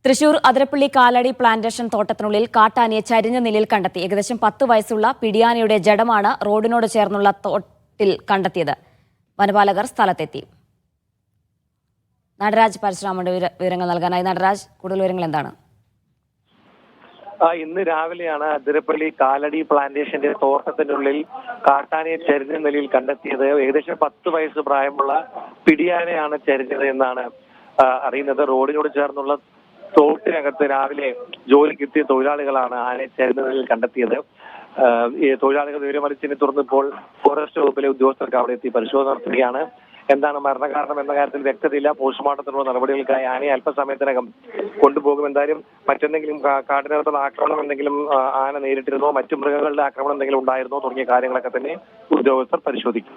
Thrissur Athirappilly Kalady plantation തോട്ടത്തിനുള്ളിൽ കാട്ടാനയെ ചരിഞ്ഞ നിലയിൽ കണ്ടെത്തി. ഏകദേശം 10 വയസ്സുള്ള പിടിയാനയുടെ ജഡമാണ് റോഡിനോട് ചേർന്നുള്ള തോട്ടിൽ കണ്ടെത്തിയത്. വനപാലകർ സ്ഥലത്തെത്തി. നടരാജ് പരശുരാമന്റെ വിവരങ്ങൾ നൽകാനായി. നടരാജ്, കൂടുതൽ വിവരങ്ങൾ എന്താണ്? ഇന്ന് രാവിലെയാണ് അതിരപ്പള്ളി കാലടി പ്ലാന്റേഷന്റെ തോട്ടത്തിനുള്ളിൽ കാട്ടാനയെ ചരിഞ്ഞ നിലയിൽ കണ്ടെത്തിയത്. ഏകദേശം 10 വയസ്സ് പ്രായമുള്ള പിടിയാനയാണ് ചരിഞ്ഞത് എന്നാണ് അറിയുന്നത്. റോഡിനോട് ചേർന്നുള്ള തോട്ടിനകത്ത് രാവിലെ ജോലിക്കെത്തിയ തൊഴിലാളികളാണ് ആനയെ ചരിഞ്ഞ നിലയിൽ കണ്ടെത്തിയത്. തൊഴിലാളികൾ വിവരമറിച്ചതിനെ തുടർന്നിപ്പോൾ ഫോറസ്റ്റ് വകുപ്പിലെ ഉദ്യോഗസ്ഥർക്ക് അവിടെ എത്തി പരിശോധന നടത്തുകയാണ്. എന്താണ് മരണകാരണം എന്ന കാര്യത്തിൽ വ്യക്തതയില്ല. പോസ്റ്റ്മോർട്ടത്തിനുള്ള നടപടികൾക്കായി ആനയെ അല്പസമയത്തിനകം കൊണ്ടുപോകും. എന്തായാലും മറ്റെന്തെങ്കിലും കാടിനകത്തുള്ള ആക്രമണം എന്തെങ്കിലും ആന നേരിട്ടിരുന്നോ, മറ്റു മൃഗങ്ങളുടെ ആക്രമണം എന്തെങ്കിലും ഉണ്ടായിരുന്നോ തുടങ്ങിയ കാര്യങ്ങളൊക്കെ തന്നെ ഉദ്യോഗസ്ഥർ പരിശോധിക്കും.